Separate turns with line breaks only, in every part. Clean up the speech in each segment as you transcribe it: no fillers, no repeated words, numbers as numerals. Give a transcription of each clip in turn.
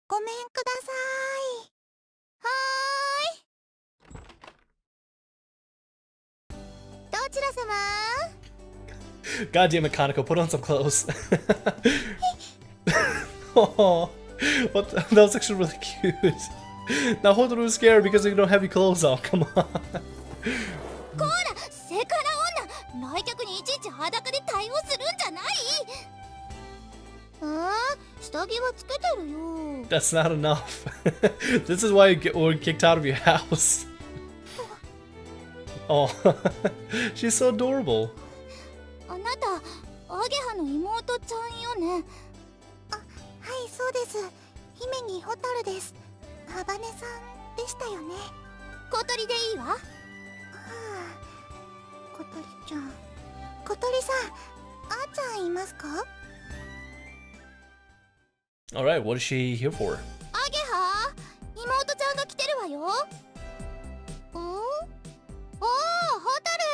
ごめんください。はーい。どちら様？
God damn it, Kaneko, put on some clothes. Oh, that was actually really cute. Now Hotaru is scared because you don't have your clothes on. Come on.
こら、セクハラ女、来客にいちいち裸で対応するんじゃない。下着はつけてるよ。
That's not enough. This is why you were kicked out of your house. Oh, she's so adorable.
あなた、アゲハの妹ちゃんよね。あ、はい、そうです。姫にホタルです。ハバネさんでしたよね。小鳥でいいわ。はあ、小鳥ちゃん。小鳥さん、あーちゃんいますか？
Alright, what is she here for?
アゲハ、妹ちゃんが来てるわよ。おお、ホタル。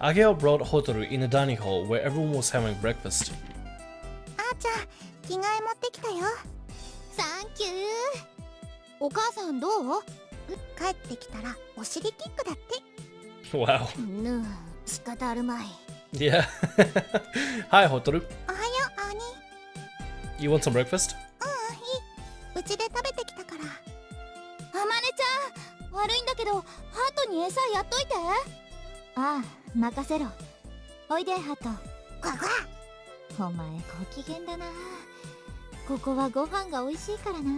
Ageo brought Hotaru in the dining hall where everyone was having breakfast.
あーちゃん、着替え持ってきたよ。サンキュー。お母さんどう？帰ってきたらお尻キックだって。
Wow.
仕方あるまい。
Yeah. Hi, Hotaru.
おはよう、兄。
You want some breakfast?
いい。うちで食べてきたから。あまねちゃん、悪いんだけど、ハートに餌やっといて。ああ、任せろ。おいで、ハート。お前ご機嫌だな。ここはご飯が美味しいからな。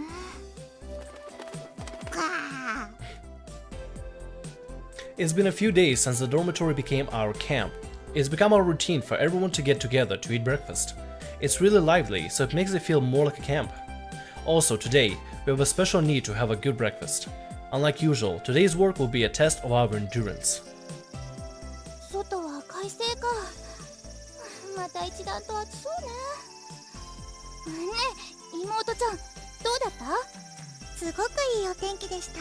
It's been a few days since the dormitory became our camp. It's become our routine for everyone to get together to eat breakfast. It's really lively, so it makes it feel more like a camp. Also, today, we have a special need to have a good breakfast. Unlike usual, today's work will be a test of our endurance.
外は快晴か。また一段と暑そうね。ねえ、妹ちゃん、どうだった？すごくいいお天気でした。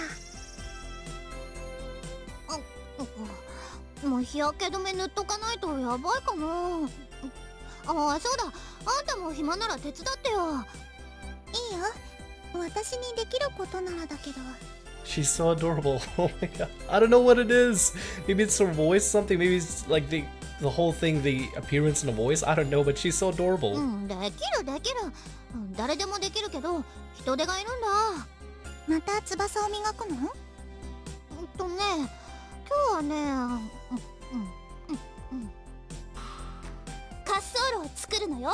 もう日焼け止め塗っとかないとやばいかな。あ、そうだ、あんたも暇なら手伝ってよ。いいよ、私にできることならだけど。
She's so adorable. Oh my god. I don't know what it is. Maybe it's her voice, something. Maybe it's like the whole thing, the appearance and the voice. I don't know, but she's so adorable.
できる。誰でもできるけど、人手がいるんだ。また翼を磨くの？ね、今日はね、滑走路を作るのよ。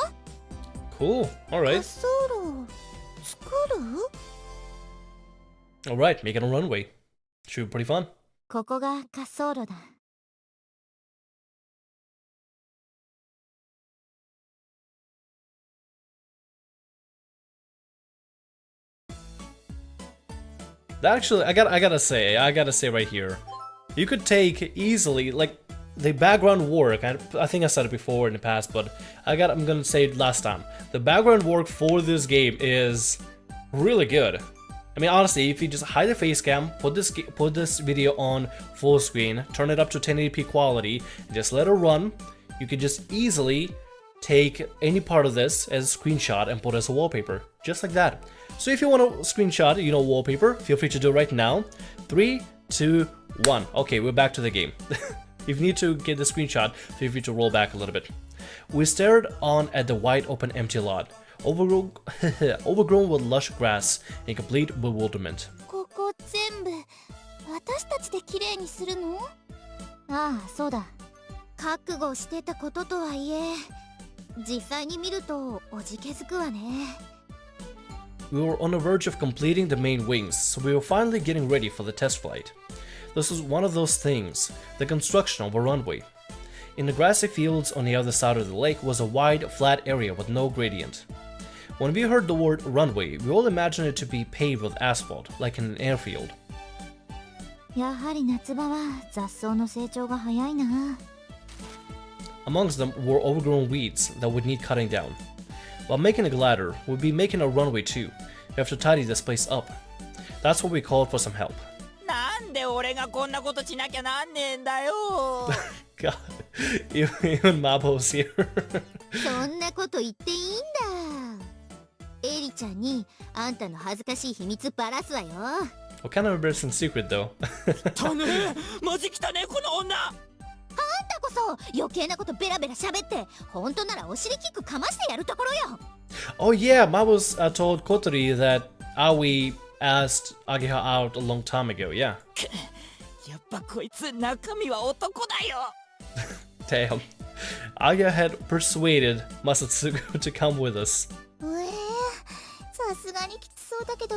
Cool. Alright.
滑走路を作る？
Alright, making a runway. Should be pretty fun.
ここが滑走路だ。
Actually, I gotta say right here, you could take easily, like, the background work. I think I said it before in the past, but I'm gonna say it last time. The background work for this game is really good. I mean, honestly, if you just hide the face cam, put this video on full screen, turn it up to 1080p quality, and just let it run, you could just easily take any part of this as a screenshot and put it as a wallpaper, just like that. So if you want to screenshot, wallpaper, feel free to do it right now. 3, 2, 1. Okay, we're back to the game. If you need to get the screenshot, feel free to roll back a little bit. We stared on at the wide open empty lot, overgrown with lush grass in complete bewilderment.
ここ全部私たちで綺麗にするの？ああ、そうだ。覚悟してたこととはいえ、実際に見るとおじけづくわね。
We were on the verge of completing the main wings, so we were finally getting ready for the test flight. This was one of those things, the construction of a runway. In the grassy fields on the other side of the lake was a wide, flat area with no gradient. When we heard the word runway, we all imagined it to be paved with asphalt, like in an airfield.
やはり夏場は雑草の成長が早いな。
Amongst them were overgrown weeds that would need cutting down. While making a glider, we'd be making a runway too. We have to tidy this place up. That's when we called for some help.
なんで俺がこんなことしなきゃなんねえんだよ。
God, even Mabo's here.
そんなこと言っていいんだ。エリちちゃんにあんたの恥ずかしい秘密ばらすわよ。
What kind of embarrassing secret though?
汚ねえマジ汚ねえこの女。
あんたこそ余計なことベラベラ喋って、本当ならお尻キックかましてやるところよ。
Oh yeah, Ma was told Kotori that Aoi asked Ageha out a long time ago, yeah.
やっぱこいつ中身は男だよ。
Damn. Ageha had persuaded Masatsugu to come with us.
さすがにきつそうだけど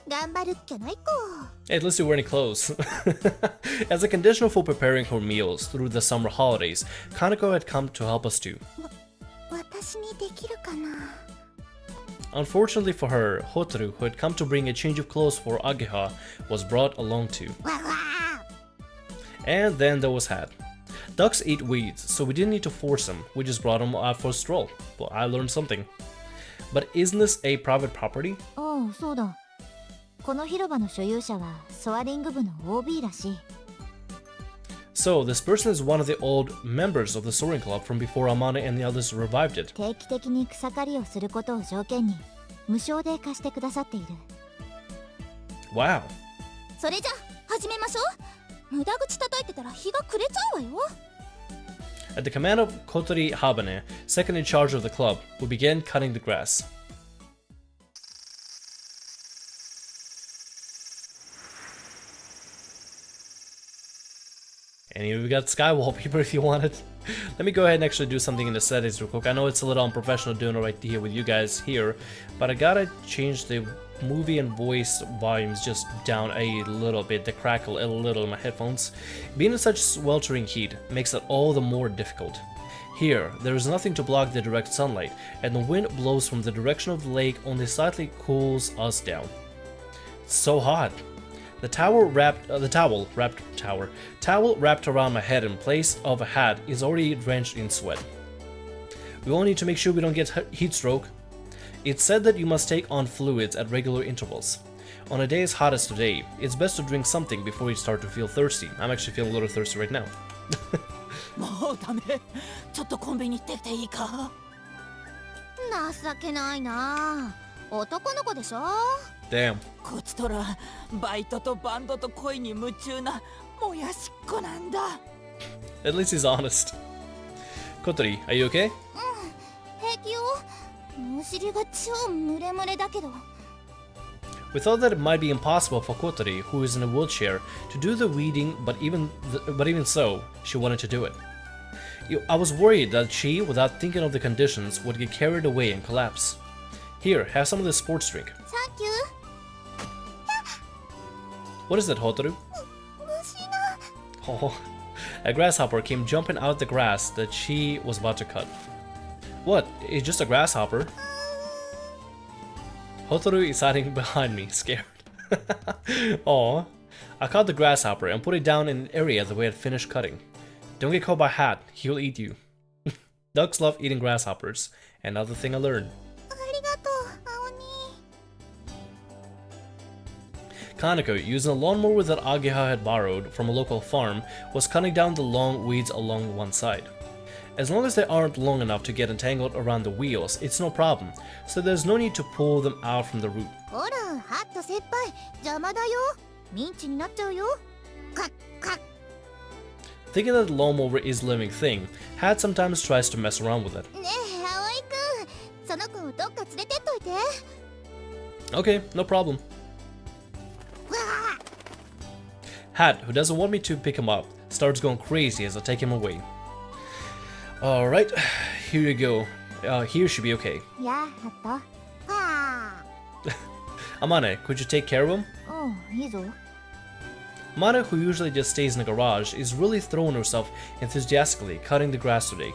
頑張るっきゃないか。
Hey, at least you wear any clothes. As a condition for preparing her meals through the summer holidays, Kaneko had come to help us too.
私にできるかな。
Unfortunately for her, Hotaru, who had come to bring a change of clothes for Ageha, was brought along too.
わわ
And then there was Hat. Ducks eat weeds, so we didn't need to force them. We just brought them out for a stroll. Well, I learned something. But isn't this a private property?
ああ、そうだ。この広場の所有者はソアリング部の OB らしい。
So, this person is one of the old members of the Soaring Club from before Amane and the others revived it.
定期的に草刈りをすることを条件に無償で貸してくださっている。
Wow.
それじゃ始めましょう。無駄口叩いてたら日が暮れちゃうわよ。
At the command of Kotori Habane, second in charge of the club, we began cutting the grass. And here we got sky wallpaper if you want it. Let me go ahead and actually do something in the settings real quick. I know it's a little unprofessional doing it right here with you guys here, but I gotta change the movie and voice volumes just down a little bit, the crackle a little in my headphones. Being in such sweltering heat makes it all the more difficult. Here, there is nothing to block the direct sunlight, and the wind blows from the direction of the lake only slightly cools us down. It's so hot. The towel wrapped around my head in place of a hat is already drenched in sweat. We all need to make sure we don't get heat stroke. It's said that you must take on fluids at regular intervals. On a day as hot as today, it's best to drink something before you start to feel thirsty. I'm actually feeling a little thirsty right now.
もうダメ。ちょっとコンビニ行ってきていいか。
情けないな。男の子でしょ。
Damn.
こちとらバイトとバンドと恋に夢中なもやしっこなんだ。
At least he's honest. Kotori, are you okay?
平気よ。お尻が超ムレムレだけど。
We thought that it might be impossible for Kotori, who is in a wheelchair, to do the weeding, but even so, she wanted to do it. I was worried that she, without thinking of the conditions, would get carried away and collapse. Here, have some of this sports drink.
Thank you.
What is it, Hotaru?
虫の
Oh, a grasshopper came jumping out of the grass that she was about to cut. What? It's just a grasshopper. Hotaru is hiding behind me, scared. Aw. I caught the grasshopper and put it down in an area that we had finished cutting. Don't get caught by Hat, he'll eat you. Ducks love eating grasshoppers. Another thing I learned.
ありがとう、青鬼。
Kaneko, using a lawnmower that Ageha had borrowed from a local farm, was cutting down the long weeds along one side. As long as they aren't long enough to get entangled around the wheels, it's no problem, so there's no need to pull them out from the root.
ほら、ハット先輩、邪魔だよ。ミンチになっちゃうよ。カッカッ。
Thinking that the lawnmower is a living thing, Hat sometimes tries to mess around with it.
ねえ、葵くん、その子をどっか連れてっといて。
Okay, no problem.
わあ。
Hat, who doesn't want me to pick him up, starts going crazy as I take him away. Alright, here you go. Here should be okay.
やあ、ハット。はあ。
Amane, could you take care of him?
おう、いいぞ。
Amane, who usually just stays in the garage, is really throwing herself enthusiastically cutting the grass today.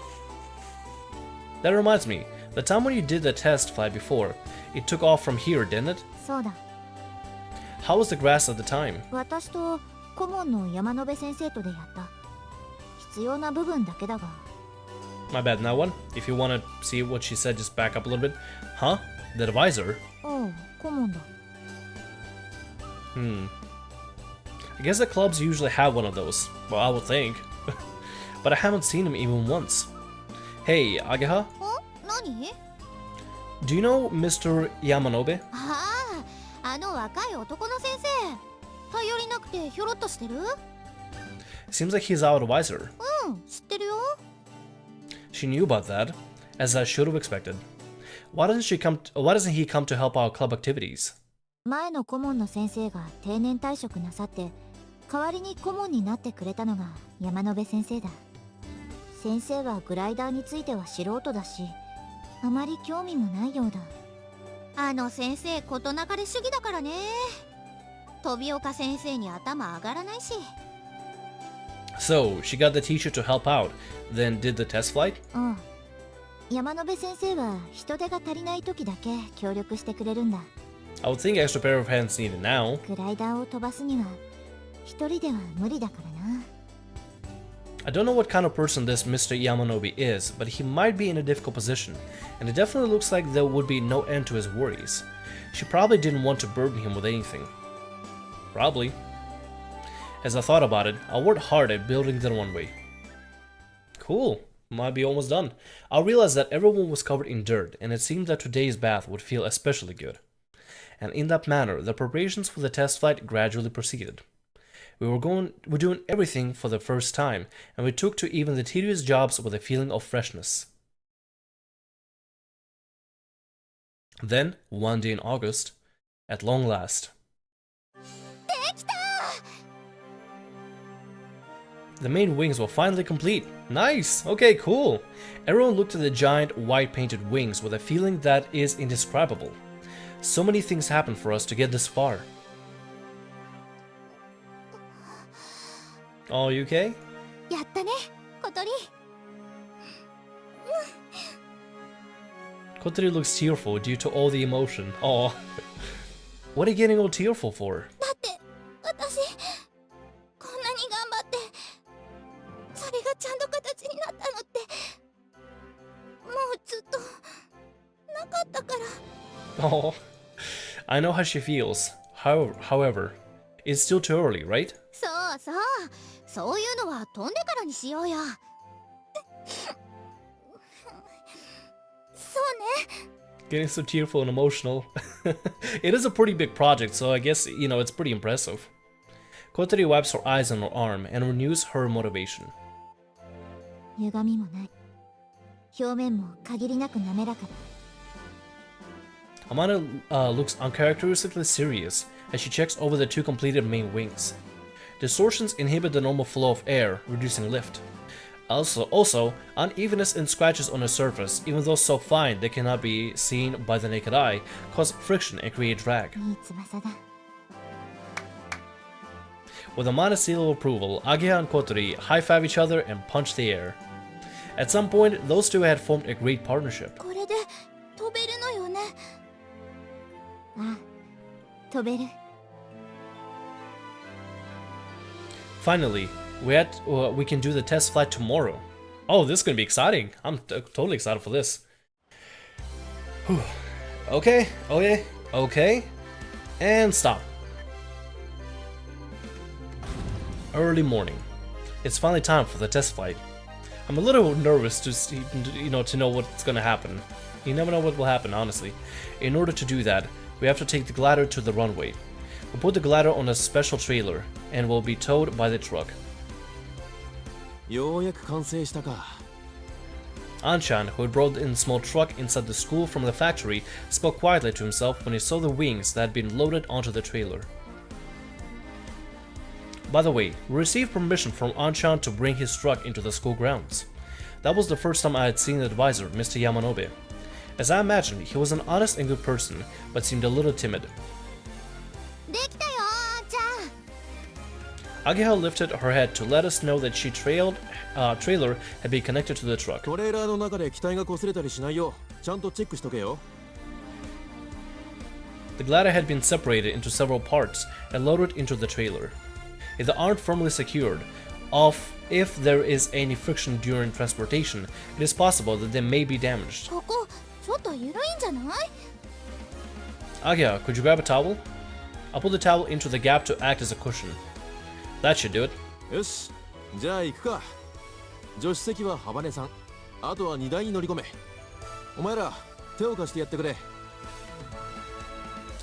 That reminds me, the time when you did the test flight before, it took off from here, didn't it?
そうだ。
How was the grass at the time?
私と顧問の山野辺先生とでやった。必要な部分だけだが。
My bad, now one. If you want to see what she said, just back up a little bit. Huh? The divisor?
おう、顧問だ。
I guess the clubs usually have one of those. Well, I would think. But I haven't seen him even once. Hey, Ageha?
お、何？
Do you know Mr. Yamanobe?
ああ、あの若い男の先生。頼りなくてひょろっとしてる？
Seems like he's our advisor.
うん、知ってるよ。
She knew about that, as I should have expected. Why doesn't he come to help our club activities?
前の顧問の先生が定年退職なさって、代わりに顧問になってくれたのが山野辺先生だ。先生はグライダーについては素人だし、あまり興味もないようだ。あの先生事なかれ主義だからね。飛岡先生に頭上がらないし。
So, she got the teacher to help out, then did the test flight?
うん。山野辺先生は人手が足りない時だけ協力してくれるんだ。
I would think extra pair of hands needed now.
グライダーを飛ばすには一人では無理だからな。
I don't know what kind of person this Mr. Yamanobe is, but he might be in a difficult position, and it definitely looks like there would be no end to his worries. She probably didn't want to burden him with anything. Probably. As I thought about it, I worked hard at building the runway. Cool. Might be almost done. I realized that everyone was covered in dirt, and it seemed that today's bath would feel especially good. And in that manner, the preparations for the test flight gradually proceeded. We were doing everything for the first time, and we took to even the tedious jobs with a feeling of freshness. Then, one day in August, at long last, the main wings were finally complete. Nice! Okay, cool! Everyone looked at the giant white painted wings with a feeling that is indescribable. So many things happened for us to get this far. Oh, you okay?
やったね、小鳥。
Kotori looks tearful due to all the emotion. Oh, what are you getting all tearful for?
だって私こんなに頑張ってそれがちゃんと形になったのってもうずっとなかったから。
Oh, I know how she feels. However, it's still too early, right?
そうそう、そういうのは飛んでからにしようよ。そうね。
Getting so tearful and emotional. It is a pretty big project, so I guess, it's pretty impressive. Kotori wipes her eyes on her arm and renews her motivation.
歪みもない。表面も限りなく滑らかだ。
Amanda looks uncharacteristically serious as she checks over the two completed main wings. Distortions inhibit the normal flow of air, reducing lift. Also, unevenness and scratches on the surface, even though so fine they cannot be seen by the naked eye, cause friction and create drag.
いい翼だ。
With a modest seal of approval, Ageha and Kotori high-five each other and punch the air. At some point, those two had formed a great partnership.
これで飛べるのよね。ああ、飛べる。
Finally, we can do the test flight tomorrow. Oh, this is gonna be exciting. I'm totally excited for this. Whew. Okay, and stop. Early morning. It's finally time for the test flight. I'm a little nervous to see, to know what's gonna happen. You never know what will happen, honestly. In order to do that, we have to take the glider to the runway. We'll put the glider on a special trailer and will be towed by the truck.
ようやく完成したか。
Anshan, who had brought in a small truck inside the school from the factory, spoke quietly to himself when he saw the wings that had been loaded onto the trailer. By the way, we received permission from Anshan to bring his truck into the school grounds. That was the first time I had seen the advisor, Mr. Yamanobe. As I imagined, he was an honest and good person, but seemed a little timid.
できたよ、あーちゃん。
Ageha lifted her head to let us know that she trailer had been connected to the truck.
トレーラーの中で機体が擦れたりしないようちゃんとチェックしとけよ。
The glider had been separated into several parts and loaded into the trailer. If they aren't firmly secured, if there is any friction during transportation, it is possible that they may be damaged.
ここちょっと緩いんじゃない？
Ageha, could you grab a towel? I'll put the towel into the gap to act as a cushion. That should do it.
よし、じゃあ行くか。助手席はハバネさん。あとは荷台に乗り込め。お前ら、手を貸してやってくれ。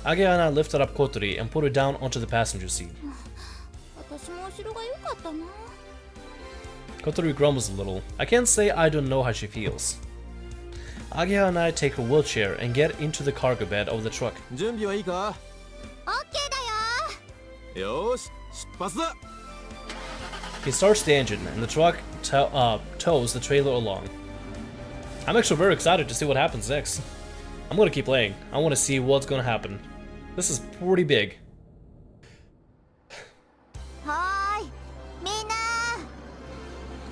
Agea and I lifted up Kotori and put her down onto the passenger seat.
私も後ろが良かったな。
Kotori grumbles a little. I can't say I don't know how she feels. Agea and I take her wheelchair and get into the cargo bed of the truck.
準備はいいか？
オッケーだよ。
よーし、出発だ。
He starts the engine and the truck tows the trailer along. I'm actually very excited to see what happens next. I'm gonna keep playing. I want to see what's gonna happen. This is pretty big.
はーい、みんな。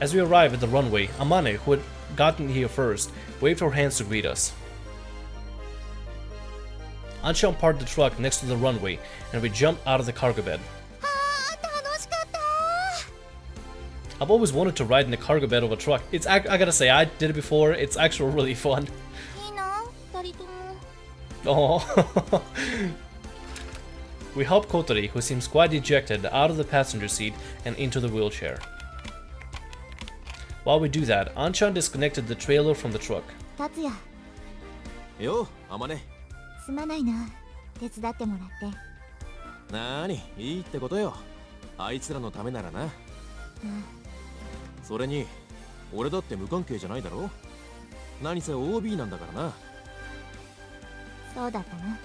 As we arrive at the runway, Amane, who had gotten here first, waved her hands to greet us. Anchan parked the truck next to the runway, and we jumped out of the cargo bed.
あー、楽しかったー。
I've always wanted to ride in the cargo bed of a truck. I gotta say, I did it before. It's actually really fun.
いいな、二人とも。
Oh. We help Kotori, who seems quite dejected, out of the passenger seat and into the wheelchair. While we do that, Anchan disconnected the trailer from the truck.
達也、
よ、あまね。
すまないな。手伝ってもらって。
なーに、いいってことよ。あいつらのためならな。それに、俺だって無関係じゃないだろ。何せ OB なんだからな。
そうだったな。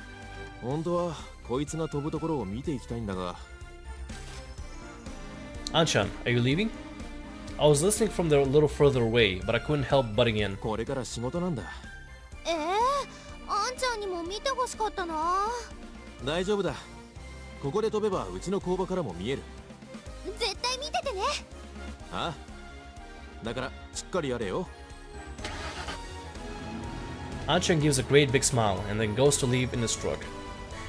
本当はこいつが飛ぶところを見ていきたいんだが。
Anchan, are you leaving? I was listening from there a little further away, but I couldn't help butting in.
これから仕事なんだ。
あんちゃんにも見てほしかったな。
大丈夫だ。ここで飛べばうちの工場からも見える。
絶対見ててね。
ああ。だからしっかりやれよ。
Anchan gives a great big smile and then goes to leave in his truck.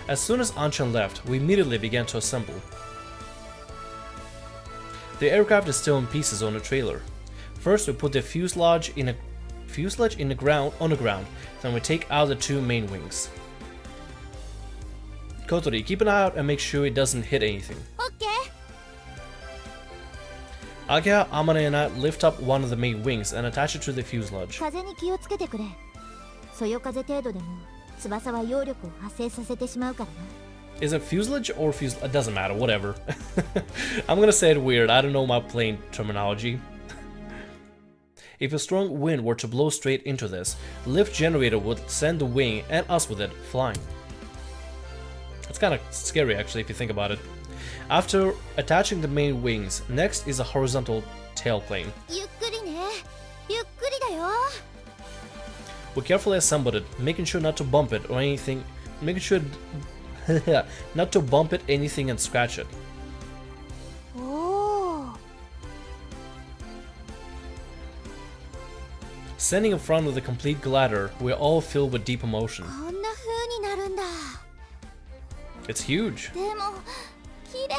As soon as Anchan left, we immediately began to assemble. The aircraft is still in pieces on the trailer. First, we put the fuselage on the ground, then we take out the two main wings. Kotori, keep an eye out and make sure it doesn't hit anything.
オッケー。
Agea, Amane and I lift up one of the main wings and attach it to the fuselage.
風に気をつけてくれ。そよ風程度でも翼は揚力を発生させてしまうからな。
Is it fuselage or fuselage? It doesn't matter, whatever. I'm gonna say it weird, I don't know my plane terminology. If a strong wind were to blow straight into this, the lift generator would send the wing and us with it flying. That's kind of scary actually if you think about it. After attaching the main wings, next is a horizontal tail plane.
ゆっくりね。ゆっくりだよ。
We carefully assembled it, making sure not to bump it or anything, making sure not to bump it, anything, and scratch it.
おお。
Standing in front of the complete glider, we're all filled with deep emotion.
こんな風になるんだ。
It's huge.
でも綺麗。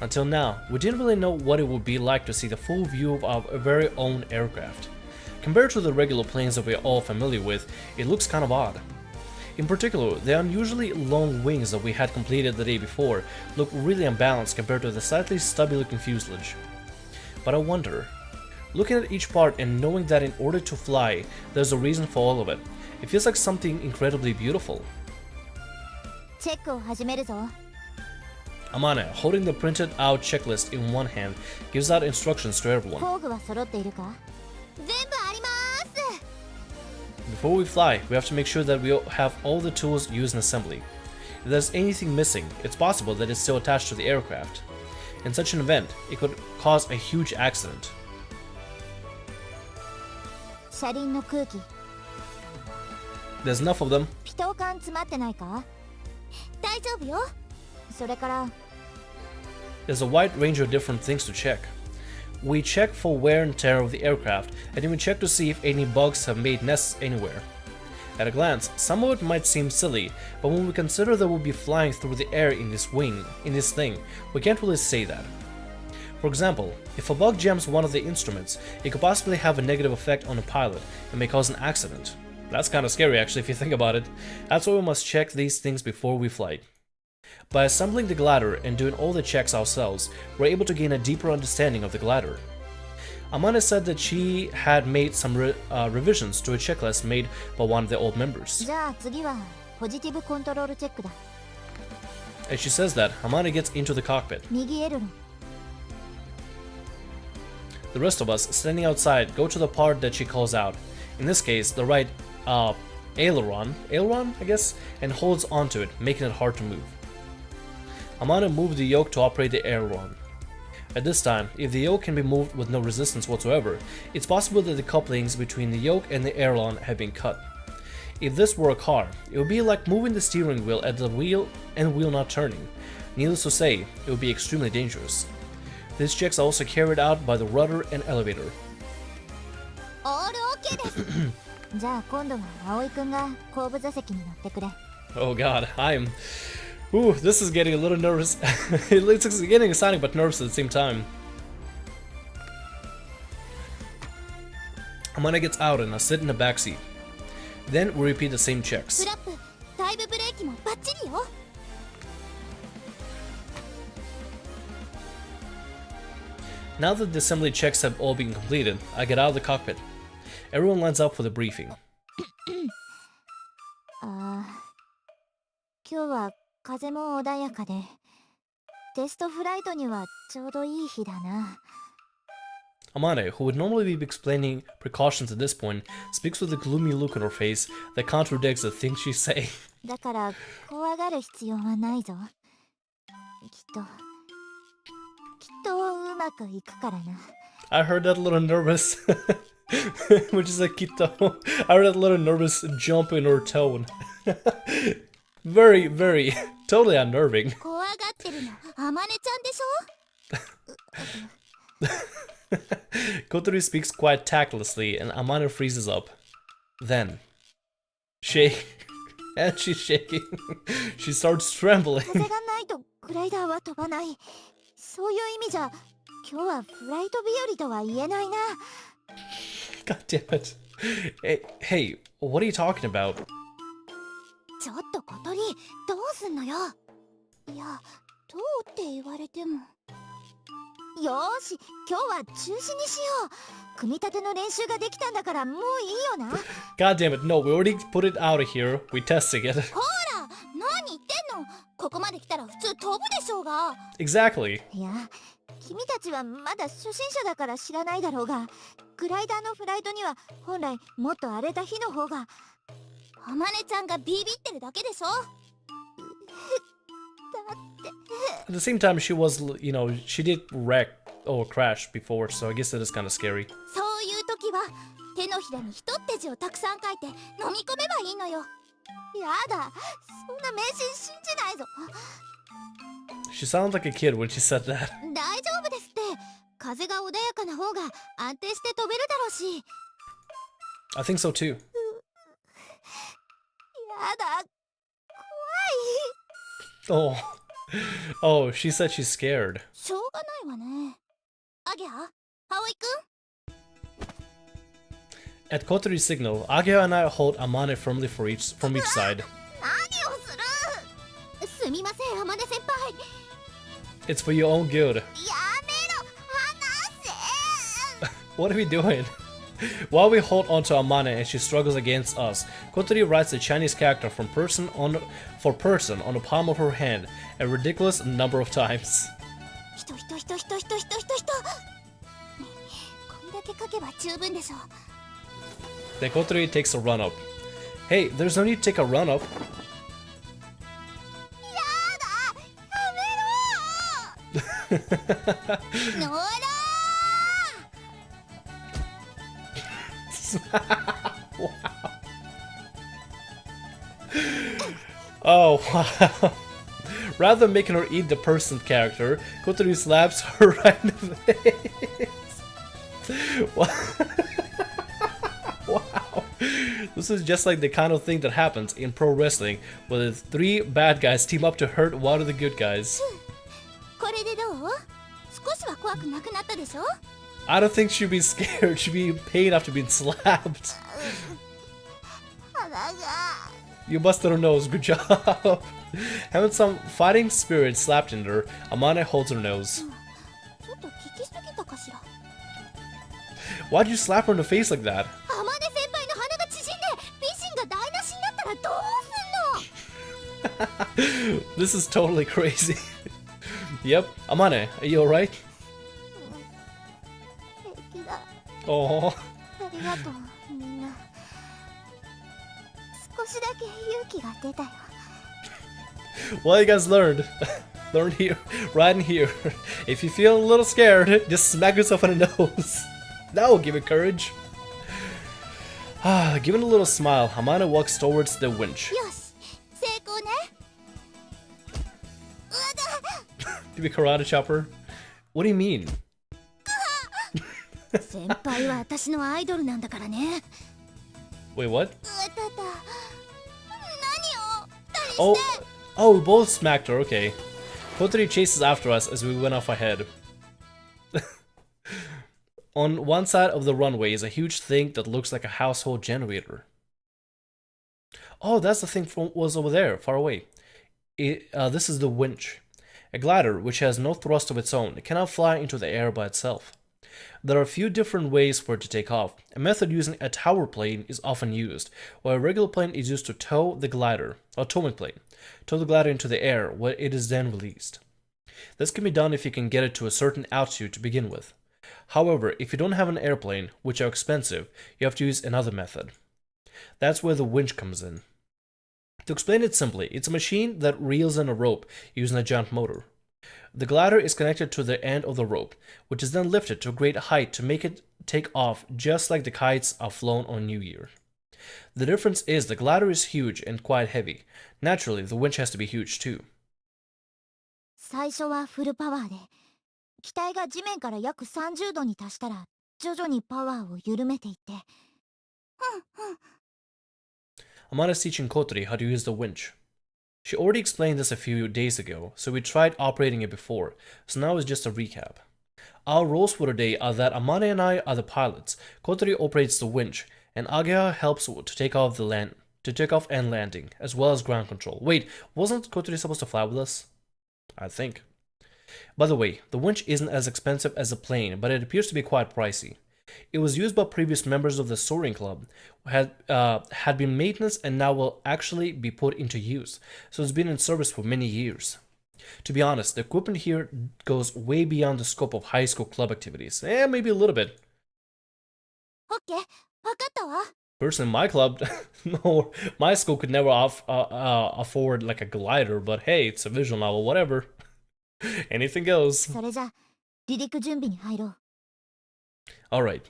Until now, we didn't really know what it would be like to see the full view of our very own aircraft. Compared to the regular planes that we're all familiar with, it looks kind of odd. In particular, the unusually long wings that we had completed the day before look really unbalanced compared to the slightly stubby looking fuselage. But I wonder, looking at each part and knowing that in order to fly, there's a reason for all of it, it feels like something incredibly beautiful.
チェックを始めるぞ。
Amane, holding the printed out checklist in one hand, gives out instructions to everyone.
工具は揃っているか？全部あります。
Before we fly, we have to make sure that we have all the tools used in assembly. If there's anything missing, it's possible that it's still attached to the aircraft. In such an event, it could cause a huge accident.
車輪の空気。
There's enough of them.
ピトー缶詰まってないか？大丈夫よ。それから
There's a wide range of different things to check. We check for wear and tear of the aircraft, and even check to see if any bugs have made nests anywhere. At a glance, some of it might seem silly, but when we consider that we'll be flying through the air in this thing, we can't really say that. For example, if a bug jams one of the instruments, it could possibly have a negative effect on the pilot and may cause an accident. That's kind of scary actually if you think about it. That's why we must check these things before we fly. By assembling the glider and doing all the checks ourselves, we're able to gain a deeper understanding of the glider. Amane said that she had made some revisions to a checklist made by one of the old members.
じゃあ次はポジティブコントロールチェックだ。
As she says that, Amane gets into the cockpit.
右エルロン。
The rest of us, standing outside, go to the part that she calls out. In this case, the right aileron, I guess, and holds onto it, making it hard to move. Amane moved the yoke to operate the aileron. At this time, if the yoke can be moved with no resistance whatsoever, it's possible that the couplings between the yoke and the aileron have been cut. If this were a car, it would be like moving the steering wheel at the wheel and wheel not turning. Needless to say, it would be extremely dangerous. These checks are also carried out by the rudder and elevator.
オールオッケーです。じゃあ今度は葵くんが後部座席に乗ってくれ。
Oh god, Ooh, this is getting a little nervous. It's getting exciting but nervous at the same time. Amane gets out and I sit in the back seat. Then we repeat the same checks.
フラップ、タイムブレーキもバッチリよ。
Now that the assembly checks have all been completed, I get out of the cockpit. Everyone lines up for the briefing.
ああ、今日は風も穏やかで、テストフライトにはちょうどいい日だな。
Amane, who would normally be explaining precautions at this point, speaks with a gloomy look on her face that contradicts the things she's saying.
だから怖がる必要はないぞ。きっとうまくいくからな。
I heard that a little nervous, which is a Kito. I heard that a little nervous jump in her tone. Very, totally unnerving.
怖がってるの、あまねちゃんでしょ？
Kotori speaks quite tactlessly and Amane freezes up. Then, and she's shaking. She starts trembling.
風がないとグライダーは飛ばない。そういう意味じゃ、今日はフライト日和とは言えないな。
God damn it. Hey, what are you talking about?
ちょっと小鳥、どうすんのよ。いや、どうって言われても。よーし、今日は中止にしよう。組み立ての練習ができたんだからもういいよな。
God damn it, no, we already put it out of here. We're testing it.
ほら、何言ってんの。ここまで来たら普通飛ぶでしょうが。
Exactly.
いや、君たちはまだ初心者だから知らないだろうが、グライダーのフライトには本来もっと荒れた日の方が。あまねちゃんがビビってるだけでしょ。だって。
At the same time, she was, she did wreck or crash before, so I guess that is kind of scary.
そういう時は手のひらにひとって字をたくさん書いて飲み込めばいいのよ。やだ、そんな迷信信じないぞ。
She sounded like a kid when she said that.
大丈夫ですって。風が穏やかな方が安定して飛べるだろうし。
I think so too.
やだ、
Oh. Oh, she said she's scared.
しょうがないわね。アゲハ、葵くん。
At Kotori's signal, Ageo and I hold Amane firmly from each side.
何をする。すみません、あまね先輩。
It's for your own good.
やめろ、離せ。
What are we doing? While we hold onto Amane and she struggles against us, Kotori writes the Chinese character for person on the palm of her hand a ridiculous number of times.
人。こんだけ書けば十分でしょう。
Then Kotori takes a run up. Hey, there's no need to take a run up.
やだ、やめろ。ノラ。
Wow. Oh, wow. Rather than making her eat the person character, Kotori slaps her right in the face. Wow. Wow. This is just like the kind of thing that happens in pro wrestling, where the three bad guys team up to hurt one of the good guys.
これでどう？少しは怖くなくなったでしょ？
I don't think she'd be scared, she'd be in pain after being slapped.
鼻が。
You busted her nose, good job. Having some fighting spirit slapped in her, Amane holds her nose.
ちょっと聞きすぎたかしら。
Why'd you slap her in the face like that?
天音先輩の鼻が縮んで美人が台無しになったらどうすんの
This is totally crazy. Yep, Amane, are you alright?
平気だ
Oh,
ありがとうみんな少しだけ勇気が出たよ
well, you guys learned. Learn here, right in here. If you feel a little scared, just smack yourself in the nose. That will give it courage. Giving a little smile, Amane walks towards the winch.
よし成功ねうわだ
Did we karate chop her? What do you mean?
先輩は私のアイドルなんだからね
Wait, what?
うわたた何を何して
Oh, we both smacked her, okay. Kotori chases after us as we went off ahead. On one side of the runway is a huge thing that looks like a household generator. Oh, that's the thing from was over there, far away. This is the winch. A glider which has no thrust of its own. It cannot fly into the air by itself. There are a few different ways for it to take off. A method using a tower plane is often used, while a regular plane is used to tow the glider, or towing plane. Tow the glider into the air, where it is then released. This can be done if you can get it to a certain altitude to begin with. However, if you don't have an airplane, which are expensive, you have to use another method. That's where the winch comes in. To explain it simply, it's a machine that reels in a rope using a giant motor. The glider is connected to the end of the rope, which is then lifted to a great height to make it take off just like the kites are flown on New Year. The difference is the glider is huge and quite heavy. Naturally, the winch has to be huge too.
最初はフルパワーで機体が地面から約30度に達したら徐々にパワーを緩めていって
Amane is teaching Kotori how to use the winch. She already explained this a few days ago, so we tried operating it before, so now it's just a recap. Our roles for today are that Amane and I are the pilots, Kotori operates the winch, and Agea helps to take off and landing, as well as ground control. Wait, wasn't Kotori supposed to fly with us? I think. By the way, the winch isn't as expensive as a plane, but it appears to be quite pricey. It was used by previous members of the Soaring Club, who had been maintenance and now will actually be put into use, so it's been in service for many years. To be honest, the equipment here goes way beyond the scope of high school club activities, and maybe a little bit.
オッケーわかったわ
Personally, my club, no, my school could never afford like a glider, but hey, it's a visual novel, whatever. Anything goes.
それじゃ離陸準備に入ろう
Alright.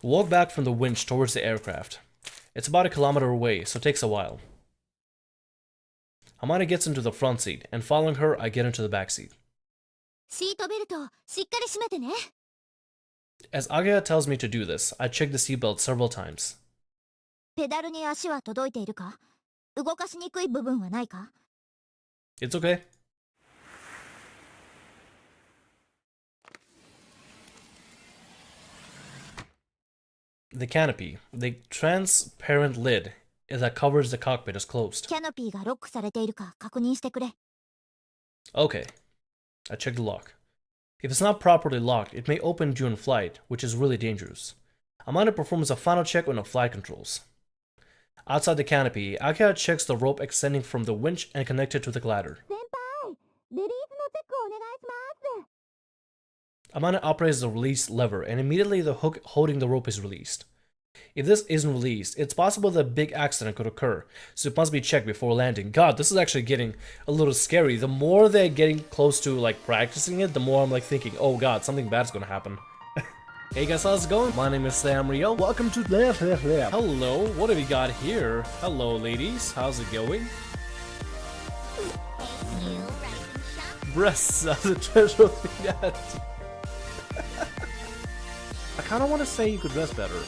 Walk back from the winch towards the aircraft. It's about 1 kilometer away, so it takes a while. Amane gets into the front seat, and following her, I get into the back seat.
シートベルトしっかり締めてね
As Agea tells me to do this, I check the seatbelt several times.
ペダルに足は届いているか動かしにくい部分はないか
It's okay. The canopy, the transparent lid that covers the cockpit is closed.
キャノピーがロックされているか確認してくれ
Okay. I check the lock. If it's not properly locked, it may open during flight, which is really dangerous. Amanda performs a final check on the flight controls. Outside the canopy, Akira checks the rope extending from the winch and connected to the glider.
先輩レリースのチェックをお願いします
Amanda operates the release lever, and immediately the hook holding the rope is released. If this isn't released, it's possible that a big accident could occur, so it must be checked before landing. God, this is actually getting a little scary. The more they're getting close to like practicing it, the more I'm like thinking, oh god, something bad's gonna happen. Hey guys, how's it going? My name is Sam Rio. Welcome to Hello, what have we got here? Hello ladies, how's it going? Breasts are the treasure of the net. I kinda wanna say you could dress better.